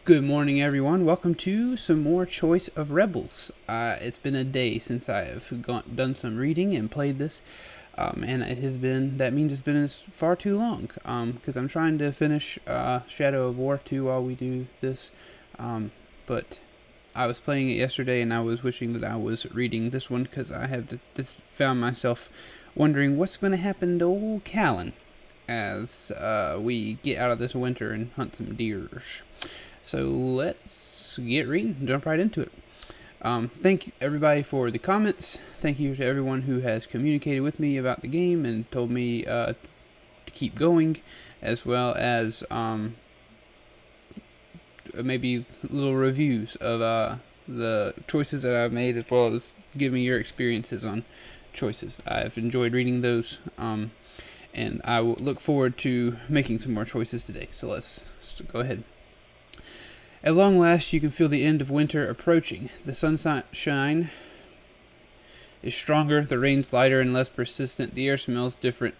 Good morning, everyone. Welcome to some more Choice of Rebels. It's been a day since I have done some reading and played this, and that means it's been far too long. Because I'm trying to finish Shadow of War 2 while we do this, but I was playing it yesterday and I was wishing that I was reading this one because I have just found myself wondering what's going to happen to old Callan as we get out of this winter and hunt some deers. So let's get reading, jump right into it. Thank everybody for the comments. Thank you to everyone who has communicated with me about the game and told me to keep going, as well as maybe little reviews of the choices that I've made, as well as give me your experiences on choices. I've enjoyed reading those, and I will look forward to making some more choices today. So let's go ahead. At long last, you can feel the end of winter approaching. The sunshine is stronger, the rain's lighter and less persistent, the air smells different,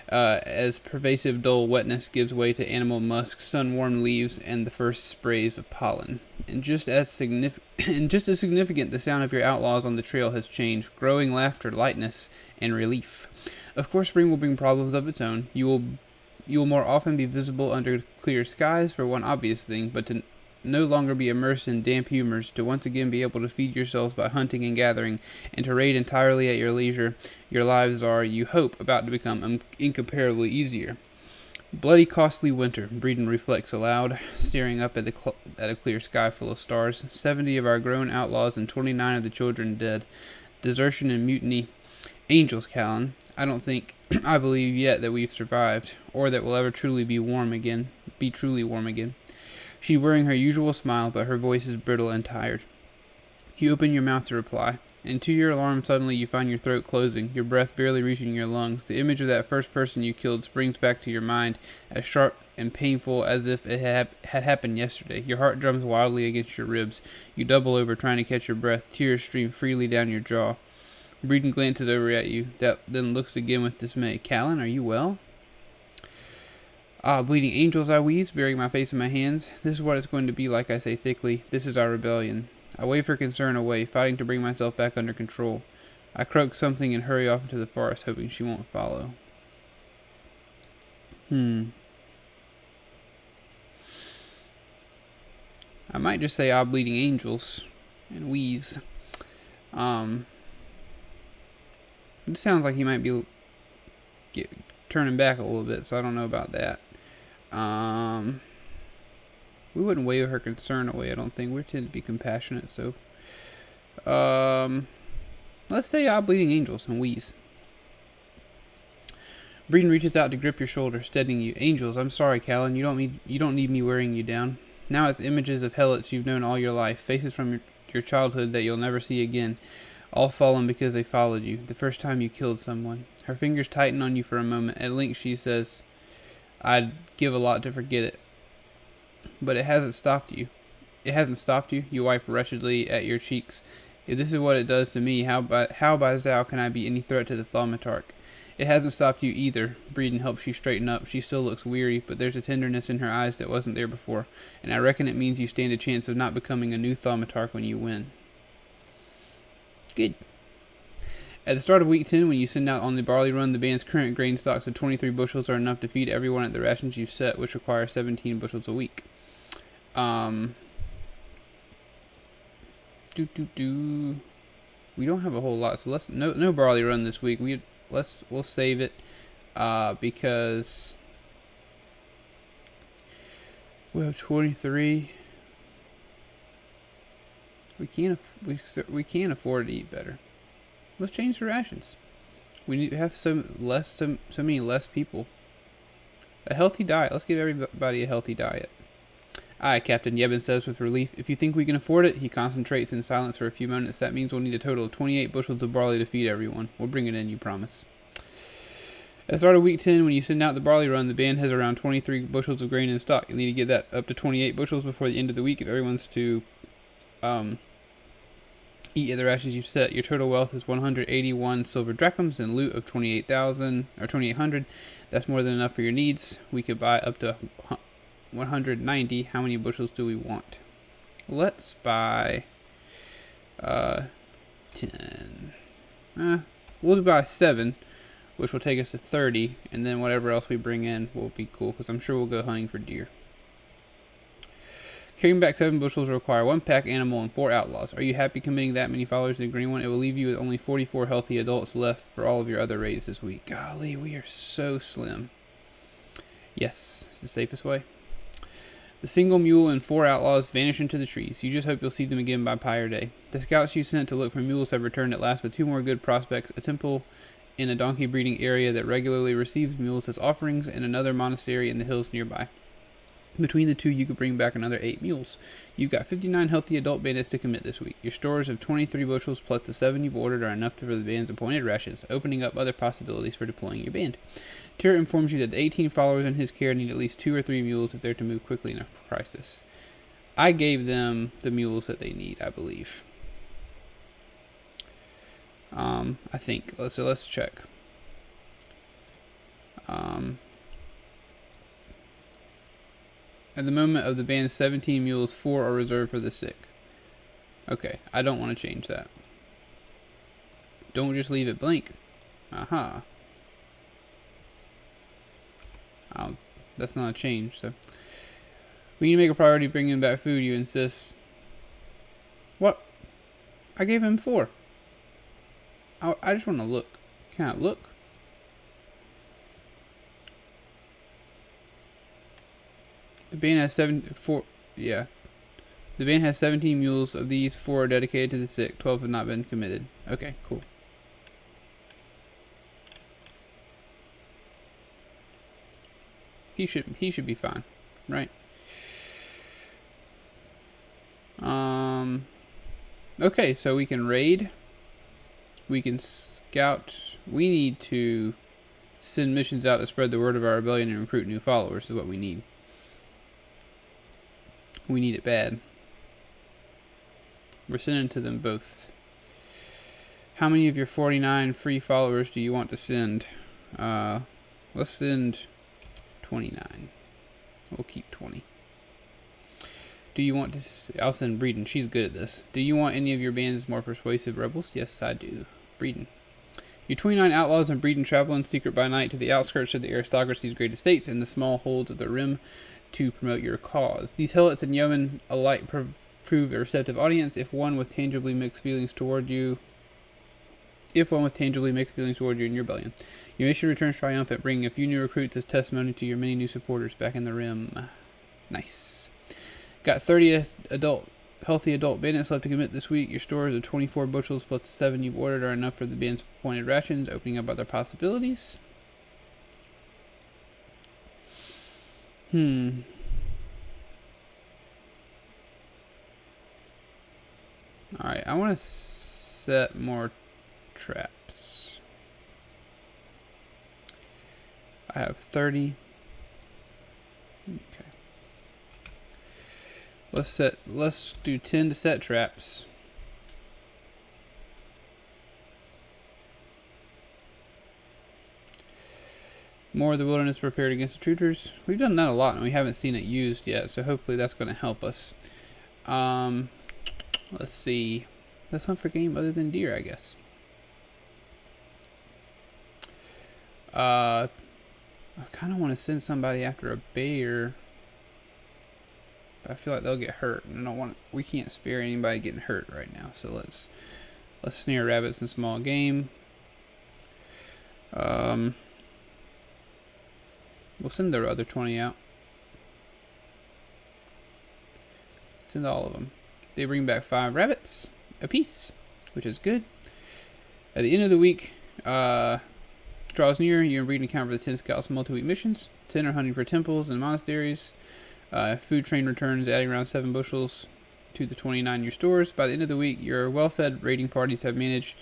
as pervasive dull wetness gives way to animal musk, sun-warmed leaves, and the first sprays of pollen. And just as significant, the sound of your outlaws on the trail has changed, growing laughter, lightness, and relief. Of course, spring will bring problems of its own. You will more often be visible under clear skies, for one obvious thing, but to no longer be immersed in damp humors, to once again be able to feed yourselves by hunting and gathering, and to raid entirely at your leisure, your lives are, you hope, about to become incomparably easier. Bloody costly winter, Breeden reflects aloud, staring up at a clear sky full of stars. 70 of our grown outlaws and 29 of the children dead. Desertion and mutiny. Angels, Callan. I don't think I believe yet that we've survived, or that we'll ever truly be truly warm again. She's wearing her usual smile, but her voice is brittle and tired. You open your mouth to reply, and to your alarm suddenly you find your throat closing, your breath barely reaching your lungs. The image of that first person you killed springs back to your mind, as sharp and painful as if it had happened yesterday. Your heart drums wildly against your ribs. You double over, trying to catch your breath. Tears stream freely down your jaw. Breeden glances over at you, then looks again with dismay. Callan, are you well? Ah, bleeding angels, I wheeze, burying my face in my hands. This is what it's going to be like, I say thickly. This is our rebellion. I wave her concern away, fighting to bring myself back under control. I croak something and hurry off into the forest, hoping she won't follow. I might just say, ah, bleeding angels, and wheeze. It sounds like he might be turning back a little bit, so I don't know about that. We wouldn't wave her concern away, I don't think. We tend to be compassionate, so. Let's say bleeding angels and wheeze. Breeden reaches out to grip your shoulder, steadying you. Angels, I'm sorry, Callan. You don't need me wearing you down. Now it's images of helots you've known all your life, faces from your childhood that you'll never see again, all fallen because they followed you, the first time you killed someone. Her fingers tighten on you for a moment. At length she says, I'd give a lot to forget it. But it hasn't stopped you. It hasn't stopped you. You wipe wretchedly at your cheeks. If this is what it does to me, how by Zao can I be any threat to the Thaumatarch? It hasn't stopped you either. Breeden helps you straighten up. She still looks weary, but there's a tenderness in her eyes that wasn't there before, and I reckon it means you stand a chance of not becoming a new Thaumatarch when you win. Good. At the start of week 10, when you send out on the barley run, the band's current grain stocks of 23 bushels are enough to feed everyone at the rations you've set, which require 17 bushels a week. We don't have a whole lot, so no barley run this week. We'll save it because we have 23. We can't afford to eat better. Let's change the rations. We need to have so many less people. A healthy diet. Let's give everybody a healthy diet. Aye, Captain Yebben says with relief. If you think we can afford it, he concentrates in silence for a few minutes. That means we'll need a total of 28 bushels of barley to feed everyone. We'll bring it in, you promise. At the start of week 10, when you send out the barley run, the band has around 23 bushels of grain in stock. You'll need to get that up to 28 bushels before the end of the week if everyone's to eat at the rations you've set. Your total wealth is 181 silver drachms and loot of 28,000 or 2,800. That's more than enough for your needs. We could buy up to 190. How many bushels do we want? Let's buy 10. We'll buy 7, which will take us to 30, and then whatever else we bring in will be cool, because I'm sure we'll go hunting for deer. Carrying back 7 bushels will require 1 pack animal and 4 outlaws. Are you happy committing that many followers to the green one? It will leave you with only 44 healthy adults left for all of your other raids this week. Golly, we are so slim. Yes, it's the safest way. The single mule and 4 outlaws vanish into the trees. You just hope you'll see them again by Pyre Day. The scouts you sent to look for mules have returned at last with 2 more good prospects, a temple in a donkey breeding area that regularly receives mules as offerings, and another monastery in the hills nearby. Between the 2, you could bring back another 8 mules. You've got 59 healthy adult bandits to commit this week. Your stores of 23 bushels plus the 7 you've ordered are enough for the band's appointed rations, opening up other possibilities for deploying your band. Tira informs you that the 18 followers in his care need at least 2 or 3 mules if they're to move quickly in a crisis. I gave them the mules that they need, I believe. I think. So let's check. At the moment of the band's 17 mules, 4 are reserved for the sick. Okay, I don't want to change that. Don't just leave it blank. Aha. That's not a change, so. We need to make a priority bringing back food, you insist. What? I gave him 4. I just want to look. Can I look? The band has 4. Yeah. The band has 17 mules. Of these, 4 are dedicated to the sick. 12 have not been committed. Okay, cool. He should be fine, right? Okay, so we can raid. We can scout. We need to send missions out to spread the word of our rebellion and recruit new followers is what we need. We need it bad. We're sending to them both. How many of your 49 free followers do you want to send? Let's send 29. We'll keep 20. Do you want to... I'll send Breeden. She's good at this. Do you want any of your band's more persuasive rebels? Yes, I do. Breeden. Your 29 outlaws and Breeden travel in secret by night to the outskirts of the aristocracy's great estates and the small holds of the rim to promote your cause. These helots and yeomen alike prove a receptive audience if one with tangibly mixed feelings toward you in your rebellion. Your mission returns triumphant, bringing a few new recruits as testimony to your many new supporters back in the rim. Nice. Got 30 healthy adult bandits left to commit this week. Your stores of 24 bushels plus the 7 you've ordered are enough for the band's appointed rations, opening up other possibilities. Alright, I want to set more traps. I have 30. Okay. Let's do 10 to set traps. More of the wilderness prepared against intruders. We've done that a lot and we haven't seen it used yet, so hopefully that's going to help us. Let's see. Let's hunt for game other than deer, I guess. I kind of want to send somebody after a bear, but I feel like they'll get hurt, and I don't want. We can't spare anybody getting hurt right now, so let's snare rabbits and small game. We'll send the other 20 out. Send all of them. They bring back 5 rabbits apiece, which is good. At the end of the week, draws near, you and Breeden account for the 10 scouts multi-week missions. 10 are hunting for temples and monasteries. Food train returns, adding around 7 bushels to the 29 in your stores. By the end of the week, your well-fed raiding parties have managed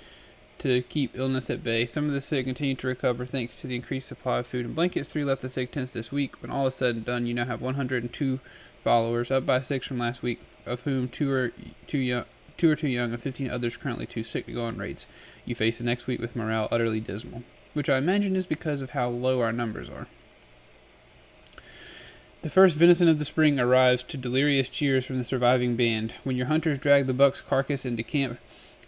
to keep illness at bay. Some of the sick continue to recover thanks to the increased supply of food and blankets. 3 left the sick tents this week. When all is said and done, you now have 102 followers, up by 6 from last week, of whom 2 are too young, and 15 others currently too sick to go on raids. You face the next week with morale utterly dismal, which I imagine is because of how low our numbers are. The first venison of the spring arrives to delirious cheers from the surviving band. When your hunters drag the buck's carcass into camp,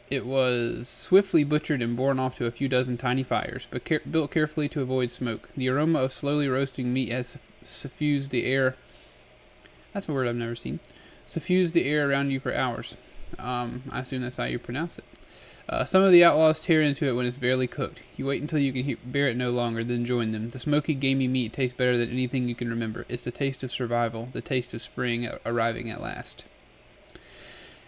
it was swiftly butchered and borne off to a few dozen tiny fires, but built carefully to avoid smoke. The aroma of slowly roasting meat has suffused the air. That's a word I've never seen. Suffused the air around you for hours. I assume that's how you pronounce it. Some of the outlaws tear into it when it's barely cooked. You wait until you can bear it no longer, then join them. The smoky, gamey meat tastes better than anything you can remember. It's the taste of survival, the taste of spring arriving at last.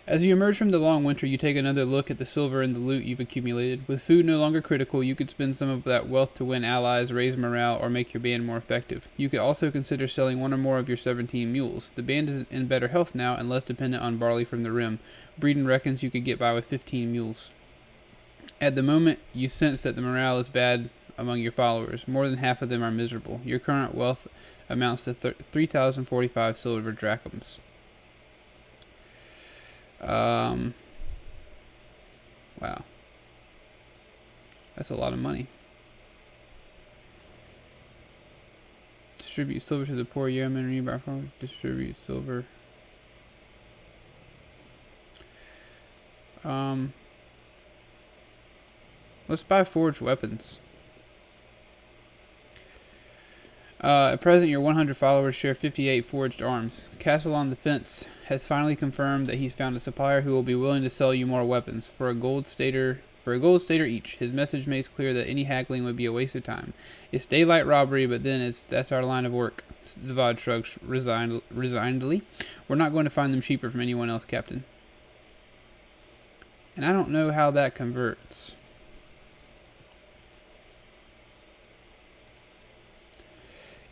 As you emerge from the long winter, you take another look at the silver and the loot you've accumulated. With food no longer critical, you could spend some of that wealth to win allies, raise morale, or make your band more effective. You could also consider selling one or more of your 17 mules. The band is in better health now and less dependent on barley from the rim. Breeden reckons you could get by with 15 mules. At the moment, you sense that the morale is bad among your followers. More than half of them are miserable. Your current wealth amounts to 3,045 silver drachms. Wow. That's a lot of money. Distribute silver to the poor yeomen and nearby farmers. Distribute silver. Let's buy forged weapons. At present, your 100 followers share 58 forged arms. Castle on the Fence has finally confirmed that he's found a supplier who will be willing to sell you more weapons for a gold stater each. His message makes clear that any haggling would be a waste of time. It's daylight robbery, but then that's our line of work. Zvad shrugs resignedly. We're not going to find them cheaper from anyone else, Captain. And I don't know how that converts.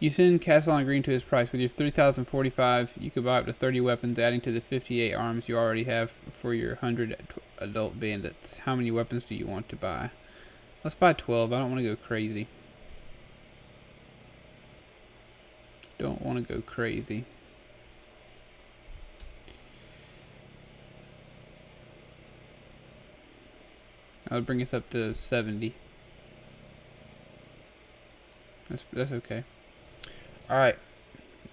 You send Castellan Green to his price. With your 3,045, you could buy up to 30 weapons, adding to the 58 arms you already have for your 100 adult bandits. How many weapons do you want to buy? Let's buy 12. I don't want to go crazy. Don't want to go crazy. I'll bring us up to 70. That's okay. Alright.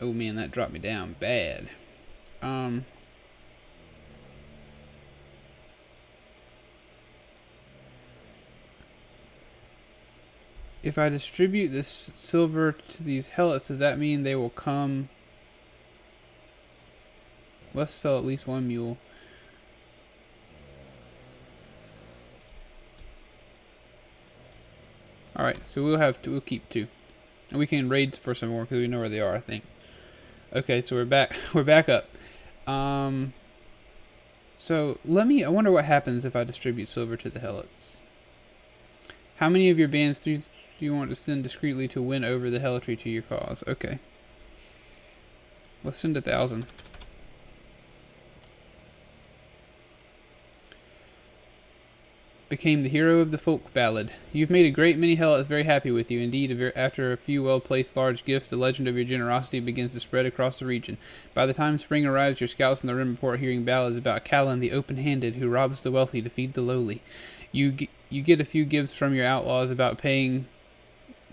Oh man, that dropped me down bad. If I distribute this silver to these helots, does that mean they will come? Let's sell at least one mule. Alright, so we'll keep 2. And we can raid for some more because we know where they are, I think. Okay, so we're back. We're back up. So I wonder what happens if I distribute silver to the helots. How many of your bands do you want to send discreetly to win over the helotry to your cause? Okay. Let's send 1,000. Became the hero of the folk ballad. You've made a great many helots very happy with you. Indeed, after a few well-placed large gifts, the legend of your generosity begins to spread across the region. By the time spring arrives, your scouts in the rim report hearing ballads about Callan the open-handed who robs the wealthy to feed the lowly. You get a few gifts from your outlaws about paying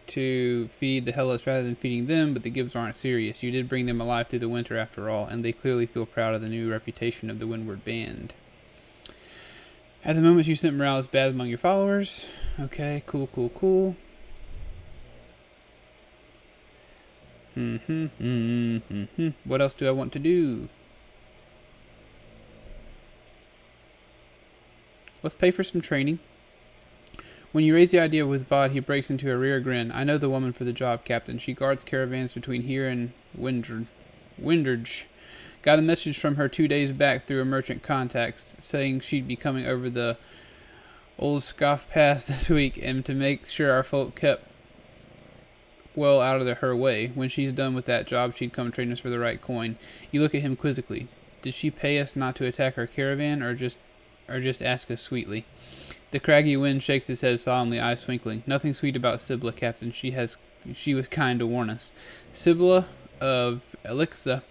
to feed the helots rather than feeding them, but the gifts aren't serious. You did bring them alive through the winter after all, and they clearly feel proud of the new reputation of the Windward Band. At the moment, you sent morale is bad among your followers. Okay, cool. What else do I want to do? Let's pay for some training. When you raise the idea with Vod, he breaks into a rare grin. I know the woman for the job, Captain. She guards caravans between here and Windurge. Got a message from her 2 days back through a merchant contact saying she'd be coming over the old Scoff Pass this week and to make sure our folk kept well out of her way. When she's done with that job, she'd come train us for the right coin. You look at him quizzically. Did she pay us not to attack our caravan or just ask us sweetly? The craggy wind shakes his head solemnly, eyes twinkling. Nothing sweet about Sibla, Captain. She was kind to warn us. Sibla of Elixa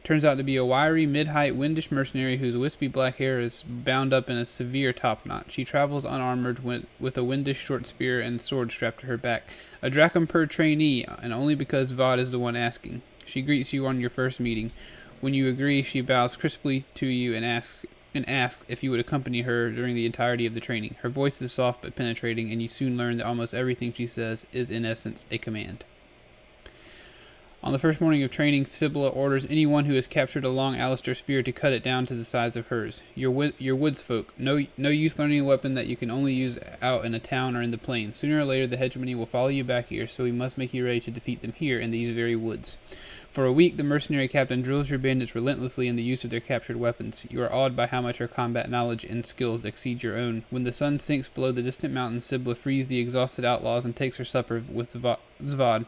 turns out to be a wiry, mid-height, windish mercenary whose wispy black hair is bound up in a severe topknot. She travels unarmored with a windish short spear and sword strapped to her back. A drachm per trainee, and only because Vod is the one asking. She greets you on your first meeting. When you agree, she bows crisply to you and asks if you would accompany her during the entirety of the training. Her voice is soft but penetrating, and you soon learn that almost everything she says is, in essence, a command. On the first morning of training, Sibylla orders anyone who has captured a long Alistair spear to cut it down to the size of hers. You're woods folk. No use learning a weapon that you can only use out in a town or in the plains. Sooner or later, the Hegemony will follow you back here, so we must make you ready to defeat them here in these very woods. For a week, the mercenary captain drills your bandits relentlessly in the use of their captured weapons. You are awed by how much her combat knowledge and skills exceed your own. When the sun sinks below the distant mountains, Sibylla frees the exhausted outlaws and takes her supper with Zvad.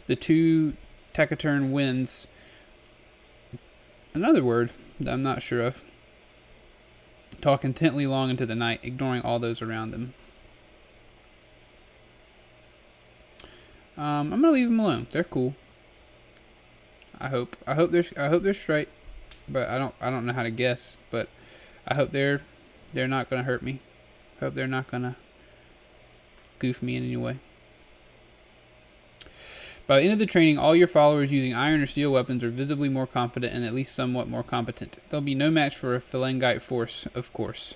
The two taciturn winds, another word that I'm not sure of, talk intently long into the night, ignoring all those around them. I'm gonna leave them alone. They're cool. I hope they're straight, but I don't know how to guess. But I hope they're not gonna hurt me. I hope they're not gonna goof me in any way. By the end of the training, all your followers using iron or steel weapons are visibly more confident and at least somewhat more competent. There'll be no match for a phalangite force, of course.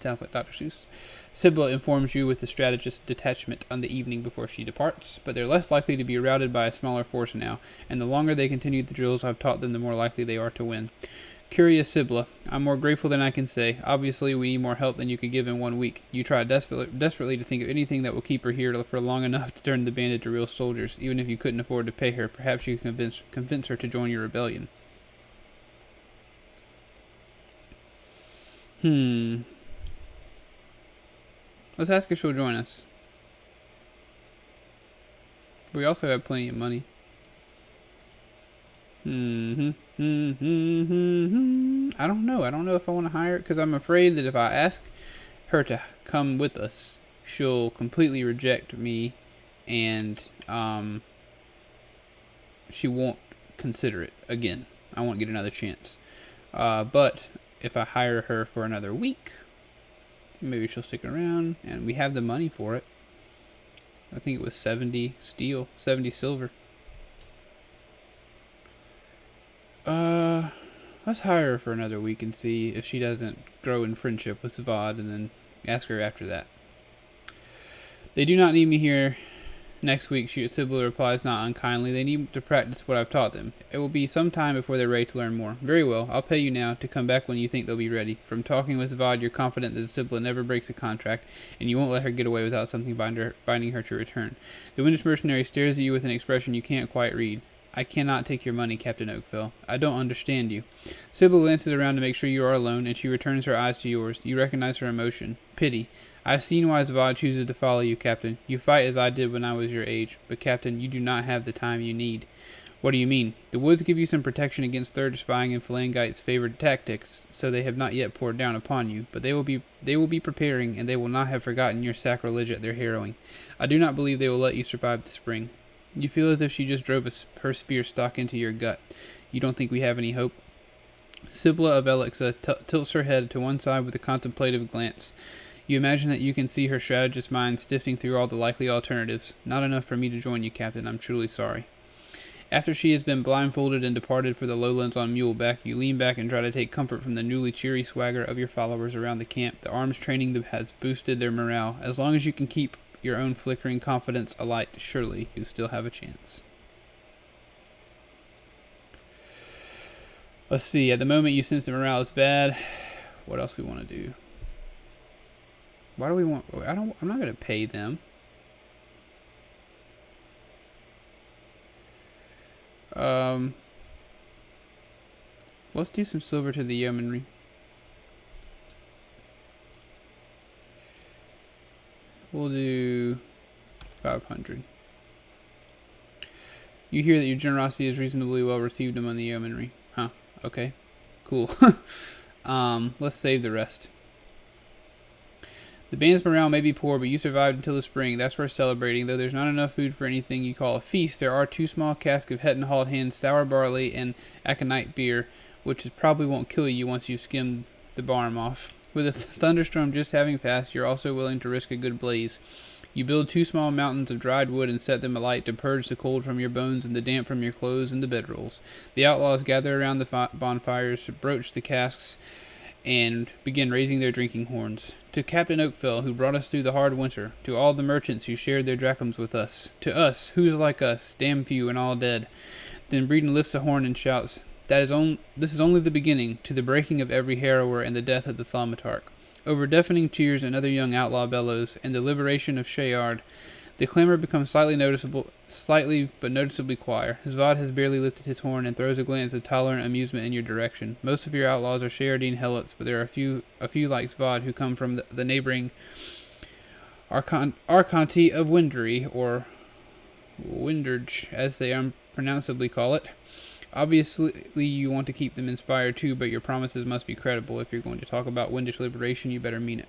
Sounds like Dr. Seuss. Sibylla informs you with the strategist detachment on the evening before she departs, but they're less likely to be routed by a smaller force now, and the longer they continue the drills I've taught them, the more likely they are to win. Curious Sibylla, I'm more grateful than I can say. Obviously, we need more help than you could give in 1 week. You try desperately to think of anything that will keep her here for long enough to turn the bandit to real soldiers. Even if you couldn't afford to pay her, perhaps you can convince her to join your rebellion. Let's ask if she'll join us. We also have plenty of money. I don't know. I don't know if I want to hire it, because I'm afraid that if I ask her to come with us, she'll completely reject me, and she won't consider it again. I won't get another chance. But if I hire her for another week, maybe she'll stick around, and we have the money for it. I think it was 70 steel, 70 silver. Let's hire her for another week and see if she doesn't grow in friendship with Zvad, and then ask her after that. They do not need me here next week, Sibylla replies not unkindly. They need to practice what I've taught them. It will be some time before they're ready to learn more. Very well, I'll pay you now to come back when you think they'll be ready. From talking with Zvad, you're confident that Sibylla never breaks a contract, and you won't let her get away without something binding her to return. The Windish mercenary stares at you with an expression you can't quite read. I cannot take your money, Captain Oakville. I don't understand you. Sibylla glances around to make sure you are alone, and she returns her eyes to yours. You recognize her emotion. Pity. I've seen why Zvad chooses to follow you, Captain. You fight as I did when I was your age. But, Captain, you do not have the time you need. What do you mean? The woods give you some protection against third spying and Phalangites' favored tactics, so they have not yet poured down upon you. But they will be preparing, and they will not have forgotten your sacrilege at their harrowing. I do not believe they will let you survive the spring. You feel as if she just drove her spear stock into your gut. You don't think we have any hope? Sibylla of Elixa tilts her head to one side with a contemplative glance. You imagine that you can see her strategist's mind sifting through all the likely alternatives. Not enough for me to join you, Captain. I'm truly sorry. After she has been blindfolded and departed for the lowlands on muleback, you lean back and try to take comfort from the newly cheery swagger of your followers around the camp. The arms training has boosted their morale. As long as you can keep your own flickering confidence alight, surely you still have a chance. Let's see. At the moment, you sense the morale is bad. What else we want to do? Why do we want? I'm not going to pay them. Let's do some silver to the yeomanry. We'll do 500. You hear that your generosity is reasonably well received among the yeomanry. Huh. Okay. Cool. Let's save the rest. The band's morale may be poor, but you survived until the spring. That's worth celebrating. Though there's not enough food for anything you call a feast, there are 2 small casks of het and hauled hens, sour barley, and aconite beer, which probably won't kill you once you skim the barm off. With a thunderstorm just having passed, you're also willing to risk a good blaze. You build 2 small mountains of dried wood and set them alight to purge the cold from your bones and the damp from your clothes and the bedrolls. The outlaws gather around the bonfires, broach the casks, and begin raising their drinking horns. To Captain Oakfell, who brought us through the hard winter, to all the merchants who shared their drachms with us, to us, who's like us, damn few and all dead. Then Breeden lifts a horn and shouts, This is only the beginning, to the breaking of every harrower and the death of the thaumatarch. Over deafening cheers another young outlaw bellows, and the liberation of Shayard. The clamor becomes slightly but noticeably quieter. Zvad has barely lifted his horn and throws a glance of tolerant amusement in your direction. Most of your outlaws are Shayardine helots, but there are a few like Zvad who come from the neighboring Archonti of Windery, or Winderge, as they unpronounceably call it. Obviously, you want to keep them inspired too, but your promises must be credible. If you're going to talk about Windish liberation, you better mean it.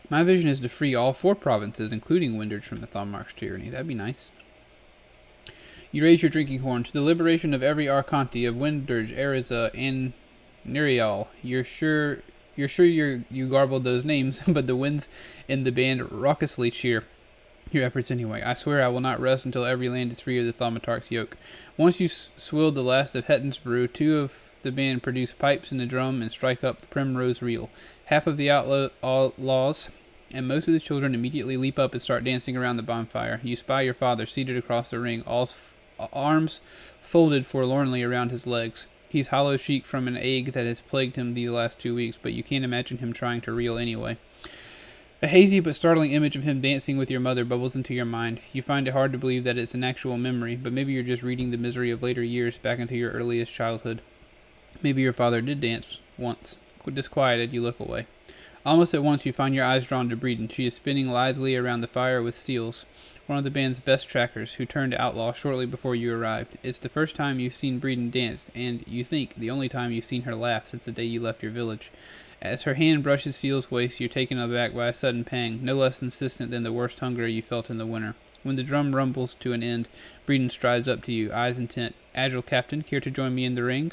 My vision is to free all 4 provinces, including Winderge, from the Thaumarch's tyranny. That'd be nice. You raise your drinking horn to the liberation of every Archonti of Winderge, Ariza, and Nerial. You're sure you garbled those names, but the winds in the band raucously cheer your efforts anyway. I swear I will not rest until every land is free of the Thaumatarch's yoke. Once you swilled the last of Hetton's brew, 2 of the band produce pipes and a drum and strike up the primrose reel. Half of the outlaws and most of the children immediately leap up and start dancing around the bonfire. You spy your father seated across the ring, arms folded forlornly around his legs. He's hollow cheeked from an ache that has plagued him the last 2 weeks, but you can't imagine him trying to reel anyway. A hazy but startling image of him dancing with your mother bubbles into your mind. You find it hard to believe that it's an actual memory, but maybe you're just reading the misery of later years back into your earliest childhood. Maybe your father did dance once. Disquieted, you look away. Almost at once you find your eyes drawn to Breeden. She is spinning lithely around the fire with Steels, one of the band's best trackers, who turned outlaw shortly before you arrived. It's the first time you've seen Breeden dance, and, you think, the only time you've seen her laugh since the day you left your village. As her hand brushes Steel's waist, you're taken aback by a sudden pang, no less insistent than the worst hunger you felt in the winter. When the drum rumbles to an end, Breeden strides up to you, eyes intent. Agile Captain, care to join me in the ring?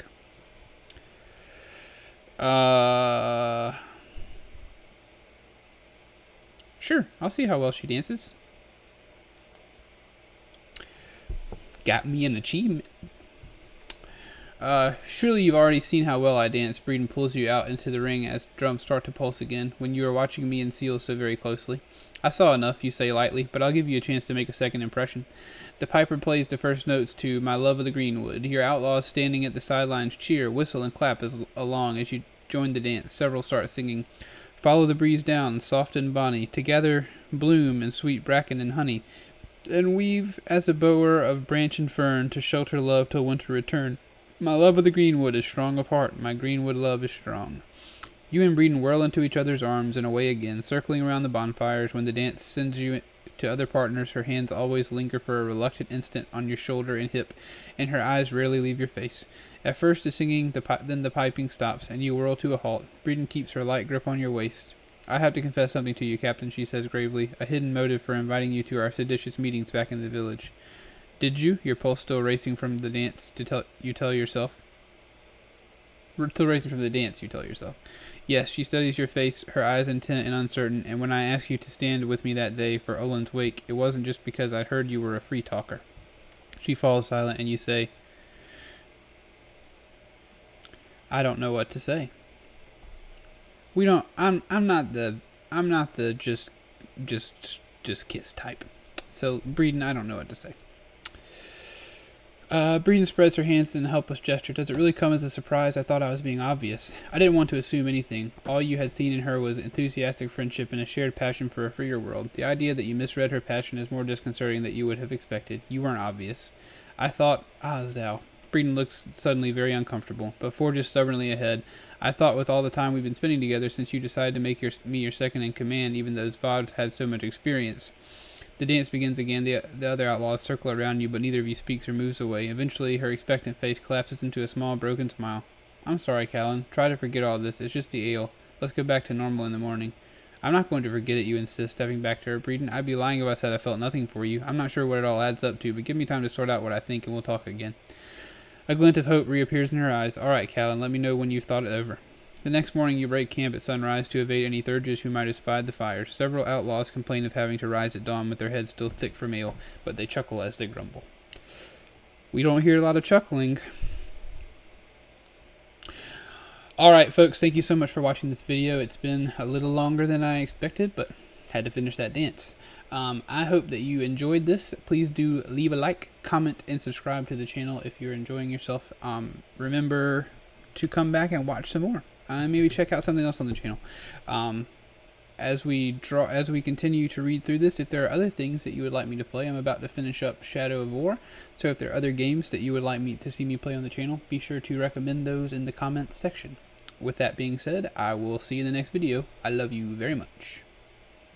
Sure, I'll see how well she dances. Got me an achievement. Surely you've already seen how well I dance. Breeden pulls you out into the ring as drums start to pulse again, when you are watching me and Seal so very closely. I saw enough, you say lightly, but I'll give you a chance to make a second impression. The piper plays the first notes to My Love of the Greenwood. Your outlaws standing at the sidelines cheer, whistle, and clap along as you join the dance. Several start singing, Follow the breeze down, soft and bonny, to gather bloom and sweet bracken and honey, and weave as a bower of branch and fern to shelter love till winter return. My love of the greenwood is strong of heart, my greenwood love is strong. You and Breeden whirl into each other's arms and away again, circling around the bonfires. When the dance sends you to other partners, her hands always linger for a reluctant instant on your shoulder and hip, and her eyes rarely leave your face. At first the singing, then the piping stops, and you whirl to a halt. Breeden keeps her light grip on your waist. I have to confess something to you, Captain, she says gravely, a hidden motive for inviting you to our seditious meetings back in the village. Did you, your pulse still racing from the dance, you tell yourself? Still racing from the dance, you tell yourself. Yes, she studies your face, her eyes intent and uncertain, and when I asked you to stand with me that day for Olin's wake, it wasn't just because I'd heard you were a free talker. She falls silent, and you say, I don't know what to say. I'm not the just kiss type. So, Breeden, I don't know what to say. Breeden spreads her hands in a helpless gesture. Does it really come as a surprise? I thought I was being obvious. I didn't want to assume anything. All you had seen in her was enthusiastic friendship and a shared passion for a freer world. The idea that you misread her passion is more disconcerting than you would have expected. You weren't obvious. I thought, Zhao. Breeden looks suddenly very uncomfortable, but forges stubbornly ahead. I thought with all the time we've been spending together since you decided to make me your second in command, even though Zvad had so much experience. The dance begins again. The other outlaws circle around you, but neither of you speaks or moves away. Eventually, her expectant face collapses into a small, broken smile. I'm sorry, Callan. Try to forget all this. It's just the ale. Let's go back to normal in the morning. I'm not going to forget it, you insist, stepping back to her, breeding. I'd be lying if I said I felt nothing for you. I'm not sure what it all adds up to, but give me time to sort out what I think and we'll talk again. A glint of hope reappears in her eyes. All right, Callan, let me know when you've thought it over. The next morning you break camp at sunrise to evade any Thurges who might have spied the fires. Several outlaws complain of having to rise at dawn with their heads still thick from ale, but they chuckle as they grumble. We don't hear a lot of chuckling. Alright folks, thank you so much for watching this video. It's been a little longer than I expected, but had to finish that dance. I hope that you enjoyed this. Please do leave a like, comment, and subscribe to the channel if you're enjoying yourself. Remember to come back and watch some more. Maybe check out something else on the channel. As we continue to read through this, if there are other things that you would like me to play, I'm about to finish up Shadow of War. So if there are other games that you would like me to see me play on the channel, be sure to recommend those in the comments section. With that being said, I will see you in the next video. I love you very much.